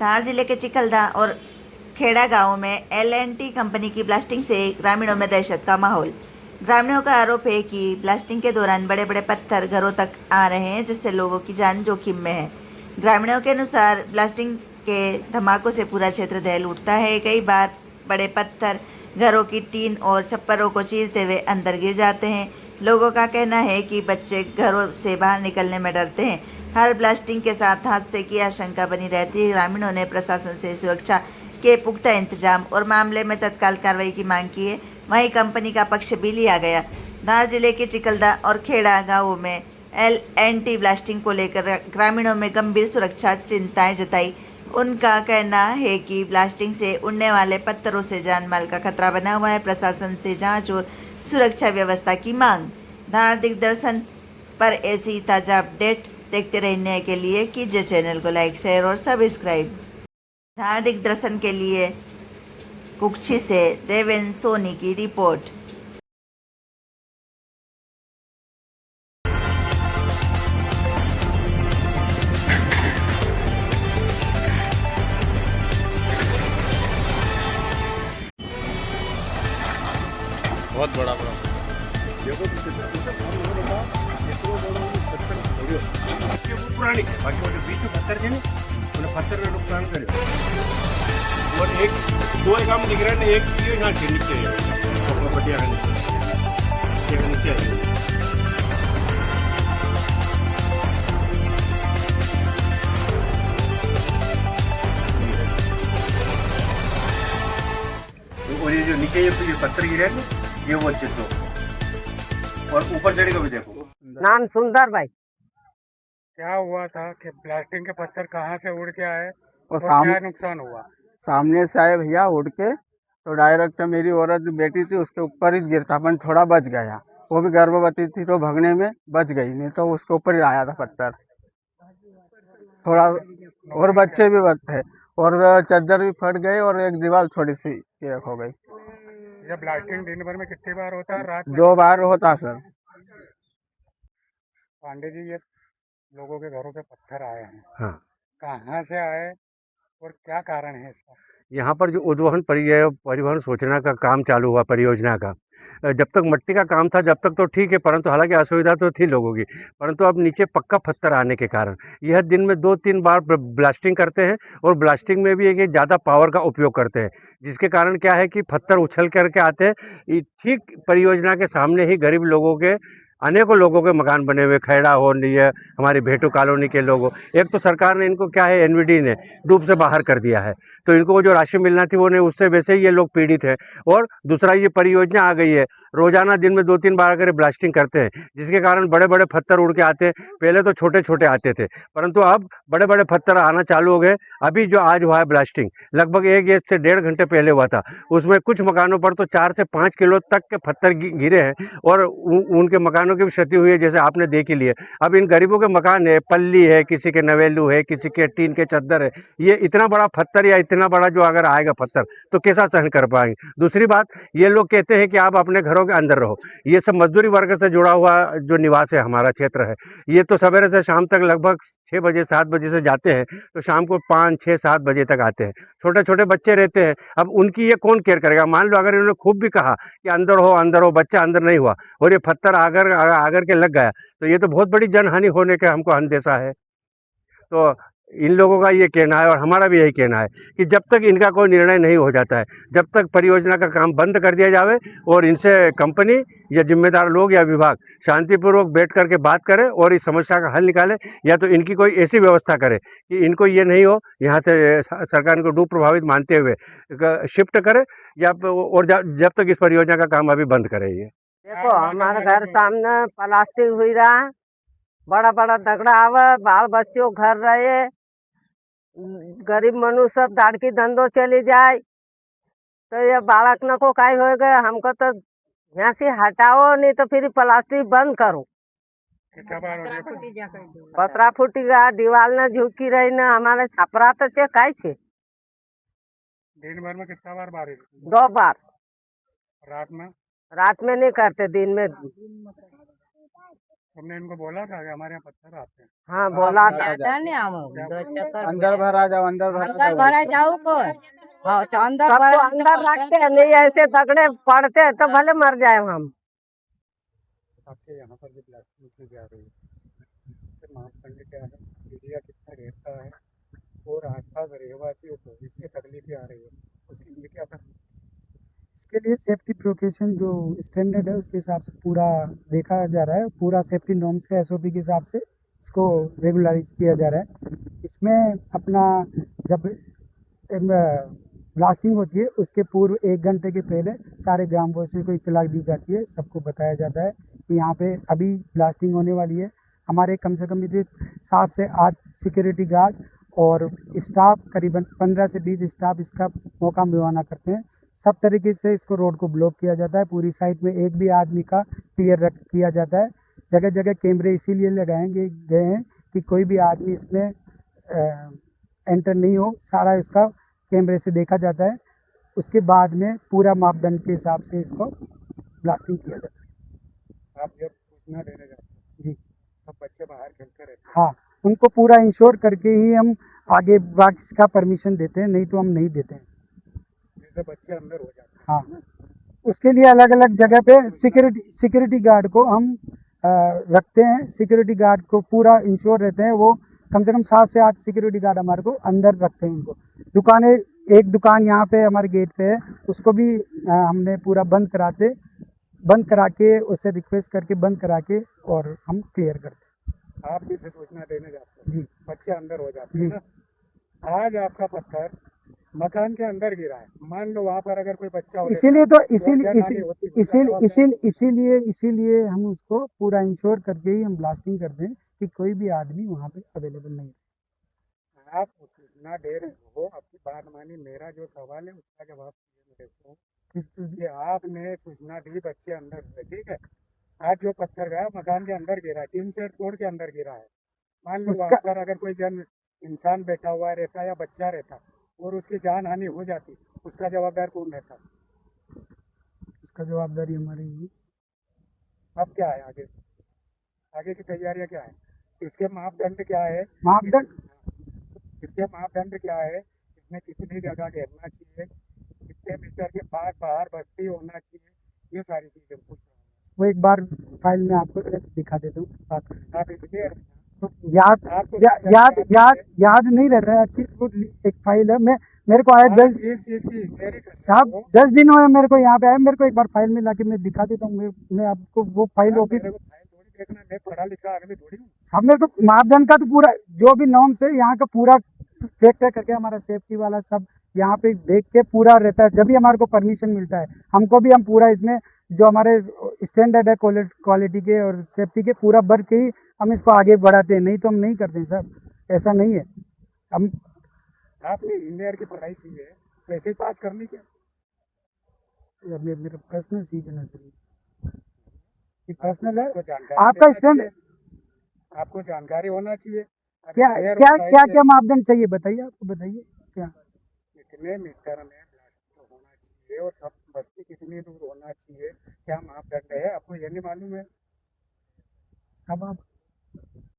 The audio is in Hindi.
धार जिले के चिखलदा और खेड़ा गांव में L&T कंपनी की ब्लास्टिंग से ग्रामीणों में दहशत का माहौल। ग्रामीणों का आरोप है कि ब्लास्टिंग के दौरान बड़े बड़े पत्थर घरों तक आ रहे हैं, जिससे लोगों की जान जोखिम में है। ग्रामीणों के अनुसार ब्लास्टिंग के धमाकों से पूरा क्षेत्र दहल उठता है। कई बार बड़े पत्थर घरों की टीन और छप्परों को चीरते हुए अंदर गिर जाते हैं। लोगों का कहना है कि बच्चे घरों से बाहर निकलने में डरते हैं। हर ब्लास्टिंग के साथ हादसे की आशंका बनी रहती है। ग्रामीणों ने प्रशासन से सुरक्षा के पुख्ता इंतजाम और मामले में तत्काल कार्रवाई की मांग की है। वहीं कंपनी का पक्ष भी लिया गया। धार जिले के चिखलदा और खेड़ा गांवों में L&T ब्लास्टिंग को लेकर ग्रामीणों में गंभीर सुरक्षा चिंताएं जताई। उनका कहना है कि ब्लास्टिंग से उड़ने वाले पत्थरों से जान माल का खतरा बना हुआ है। प्रशासन से जांच और सुरक्षा व्यवस्था की मांग। धार दिग्दर्शन पर ऐसी ताज़ा अपडेट देखते रहने के लिए कीजिए चैनल को लाइक, शेयर और सब्सक्राइब। धार दिग्दर्शन के लिए कुक्षी से देवेंद्र सोनी की रिपोर्ट। बहुत बड़ा प्रॉब्लम देखो पुरानी है, बाकी वो जो बीच में पत्थर है ना, उन्हें पत्थर ने नुकसान करे। और एक दो काम दिख रहा है, एक ये यहाँ के नीचे है, अपना बढ़िया है नीचे है। और ये जो नीचे ये पत्थर गिरे हैं, ये वो चित्तो और ऊपर चढ़े को भी देखो। नाम सुंदर भाई। क्या हुआ था कि ब्लास्टिंग के पत्थर कहाँ से उड़ के आए और और क्या नुकसान हुआ? सामने से आए भैया उड़ के, तो डायरेक्ट मेरी औरत बेटी थी उसके ऊपर ही गिरता, अपन थोड़ा बच गया। वो भी गर्भवती थी तो भगने में बच गई, नहीं तो उसके ऊपर ही आया था पत्थर थोड़ा। और बच्चे भी बच थे और चादर भी फट गई और एक दीवार थोड़ी सी क्रैक हो गई। ये ब्लास्टिंग दिन भर में कितनी बार होता है? रात में 2 बार होता सर। पांडे जी, ये लोगों के घरों पे पत्थर आए हैं, हाँ, कहाँ से आए और क्या कारण है इसका? यहाँ पर जो उद्वहन परिवहन सूचना का काम चालू हुआ परियोजना का, जब तक मिट्टी का काम था जब तक तो ठीक है, परंतु हालांकि असुविधा तो थी लोगों की, परंतु अब नीचे पक्का पत्थर आने के कारण यह दिन में 2-3 बार ब्लास्टिंग करते हैं और ब्लास्टिंग में भी एक ज़्यादा पावर का उपयोग करते हैं, जिसके कारण क्या है कि पत्थर उछल करके आते हैं। ठीक परियोजना के सामने ही गरीब लोगों के, अनेकों लोगों के मकान बने हुए, खैड़ा हो रही है, हमारी भेटू कॉलोनी के लोगों, एक तो सरकार ने इनको क्या है एनवीडी ने डूब से बाहर कर दिया है, तो इनको जो राशि मिलना थी वो नहीं, उससे वैसे ही ये लोग पीड़ित हैं। और दूसरा ये परियोजना आ गई है, रोजाना दिन में 2-3 बार अगर ब्लास्टिंग करते हैं, जिसके कारण बड़े बड़े पत्थर उड़ के आते हैं। पहले तो छोटे छोटे आते थे, परंतु अब बड़े बड़े पत्थर आना चालू हो गए। अभी जो आज हुआ है ब्लास्टिंग, लगभग 1 से 1.5 घंटे पहले हुआ था, उसमें कुछ मकानों पर तो 4 से 5 किलो तक के पत्थर गिरे हैं और उनके मकानों की भी क्षति हुई है, जैसे आपने देख ही लिया। अब इन गरीबों के मकान है, पल्ली है, किसी के नवेलू है, किसी के टीन के चद्दर है, ये इतना बड़ा पत्थर या इतना बड़ा जो अगर आएगा पत्थर तो कैसा सहन कर पाएंगे। दूसरी बात, ये लोग कहते हैं कि आप अपने घरों के अंदर रहो। ये सब मजदूरी वर्ग से जुड़ा हुआ जो निवास है, हमारा क्षेत्र है, ये तो सवेरे से शाम तक लगभग 6 बजे 7 बजे से जाते हैं, तो शाम को 5 6 7 बजे तक आते हैं। छोटे छोटे बच्चे रहते हैं, अब उनकी ये कौन केयर करेगा। मान लो अगर इन्होंने खूब भी कहा कि अंदर हो, बच्चा अंदर नहीं हुआ और ये पत्थर आगर के लग गया, तो ये तो बहुत बड़ी जनहानि होने का हमको अंदेशा है। तो इन लोगों का ये कहना है और हमारा भी यही कहना है कि जब तक इनका कोई निर्णय नहीं हो जाता है, जब तक परियोजना का काम बंद कर दिया जावे और इनसे कंपनी या जिम्मेदार लोग या विभाग शांतिपूर्वक बैठ करके बात करें और इस समस्या का हल निकाले, या तो इनकी कोई ऐसी व्यवस्था करे कि इनको ये नहीं हो, यहाँ से सरकार इनको डूब प्रभावित मानते हुए शिफ्ट करे, या और जब तक इस परियोजना का काम अभी बंद करे। ये देखो हमारे घर सामने प्लास्टिक हुई रहा, बड़ा बड़ा दगड़ा आवे, बाल बच्चों घर रहे, गरीब मनुष्य सब दाड़की धंधो चली जाए, तो ये बालक न को काई हो गए। हमको तो यहाँ से हटाओ, नहीं तो फिर प्लास्टिक बंद करो। कितना बार हो गया? पतरा फूटी गया, दीवार न झुकी रही, न हमारे छपरा तो चे काई छे। दिन भर में कितना बार बारिश? 2 बार। रात में? रात में नहीं करते, दिन में। तुमने इनको बोला था कि हमारे यहाँ पत्थर आते हैं? हाँ बोला था ज्यादा नहीं हम दो चक्कर अंदर भरा जाओ, अंदर भरा अंदर जाओ। भरा जाओ को हाँ तो अंदर सबको भरा अंदर रखते हैं, नहीं ऐसे दगड़े पड़ते हैं तो भले मर जाए हम। आपके यहाँ पर जो ब्लास्टिंग की जा रही है इसके मापदंड क्या है, एरिया कितना घेरता है और आसपास रहवासियों को इससे तकलीफें आ रही है, उसके लिए क्या कर? इसके लिए सेफ्टी प्रिकॉशन जो स्टैंडर्ड है उसके हिसाब से पूरा देखा जा रहा है, पूरा सेफ्टी नॉर्म्स के एसओपी के हिसाब से इसको रेगुलराइज किया जा रहा है। इसमें अपना जब ब्लास्टिंग होती है उसके पूर्व 1 घंटे के पहले सारे ग्रामवासियों को इत्तला दी जाती है, सबको बताया जाता है कि यहाँ पे अभी ब्लास्टिंग होने वाली है। हमारे कम से कम 7 से 8 सिक्योरिटी गार्ड और स्टाफ करीबन 15 से 20 स्टाफ इसका मौका मुआयना करते हैं। सब तरीके से इसको रोड को ब्लॉक किया जाता है, पूरी साइड में एक भी आदमी का क्लियर किया जाता है। जगह जगह कैमरे इसीलिए लगाए गए हैं कि कोई भी आदमी इसमें एंटर नहीं हो, सारा इसका कैमरे से देखा जाता है। उसके बाद में पूरा मापदंड के हिसाब से इसको ब्लास्टिंग किया जाता है। आप जब सूचना देने जाते हैं जी तब बच्चे बाहर खेलते रहते हैं, हाँ, उनको पूरा इंश्योर करके ही हम आगे बाकी का परमिशन देते हैं, नहीं तो हम नहीं देते हैं। जैसे बच्चे अंदर हो जाते हैं। हाँ, उसके लिए अलग अलग जगह पे सिक्योरिटी गार्ड को हम रखते हैं। सिक्योरिटी गार्ड को पूरा इंश्योर रहते हैं, वो कम से कम 7 से 8 सिक्योरिटी गार्ड हमारे को अंदर रखते हैं उनको। दुकानें, एक दुकान यहाँ पे हमारे गेट पे है, उसको भी हमने पूरा बंद करा के उससे रिक्वेस्ट करके बंद करा के और हम क्लियर करते हैं। आप भी इसे सूचना देने जाते हैं, जी बच्चे अंदर हो जाते जी। हैं ना। आज आपका पत्थर मकान के अंदर गिरा है, मान लो वहाँ पर अगर कोई बच्चा होता इसीलिए तो तो जनहानि होती, उसका जवाब इसीलिए हम उसको पूरा इंश्योर करके ही हम ब्लास्टिंग करते हैं कि कोई भी आदमी वहाँ पे अवेलेबल नहीं है। आप सूचना दे रहे हो, आपकी बात मानी। मेरा जो सवाल है उसका जवाब मेरे को इस तरह कि आपने सूचना दी, बच्चे अंदर हुए, ठीक है। आज जो पत्थर गया मकान के अंदर गिरा है, टीन शेड तोड़ के अंदर गिरा है। मान लो वहाँ पर अगर कोई इंसान बैठा हुआ रहता या बच्चा रहता और उसकी जान हानि हो जाती, उसका जवाबदार कौन रहता? उसका जवाबदारी हमारी है। अब क्या है आगे? आगे की तैयारियां क्या है? इसके मापदंड क्या है? इसके मापदंड क्या है? इसमें कितनी जगह घेरना चाहिए, कितने मीटर के पास बाहर बस्ती होना चाहिए, ये सारी चीजें पूछ रहा हूँ। वो एक बार फाइल में आपको दिखा देता हूँ, बात करें। आप इसलिए तो याद नहीं रहता है अच्छी। वो एक फाइल है, मेरे को आया 10 इस चीज की इंक्वायरी साहब 10 दिन हुए मेरे को यहाँ पे आया। मेरे को एक बार फाइल में लाके मैं दिखा देता हूँ। मैं आपको वो फाइल ऑफिस फाइल थोड़ी देखना, मैं पढ़ा लिखा आदमी थोड़ी हूँ। साहब, मेरे को मापदंड का तो पूरा जो भी नॉर्म्स है यहाँ का पूरा फैक्टर करके हमारा सेफ्टी वाला सब यहाँ पे देख के पूरा रहता है, जब भी हमारे को परमिशन मिलता है। हमको भी हम पूरा इसमें जो हमारे स्टैंडर्ड है क्वालिटी के और सेफ्टी के पूरा भर के ही हम इसको आगे बढ़ाते हैं, नहीं तो हम नहीं करते हैं सर, ऐसा नहीं है। हम आपने इंजीनियर की पढ़ाई की है, वैसे ही पास करनी क्या? मेरा पर्सनल चीज है ना सर, ये पर्सनल है। आपको जानकारी आपका देना स्टैंड चाहिए, आपको जानकारी होना चाहिए। क्या अगर क्या share क्या होता है क्या मापदंड चाहिए बताइए, आपको बताइए क्या। कि कितने मीटर में ब्लास्ट होना चाहिए और कब बस्ती कितनी दूर होना चाहिए, क्या मापदंड है, आपको ये नहीं मालूम है? अब आप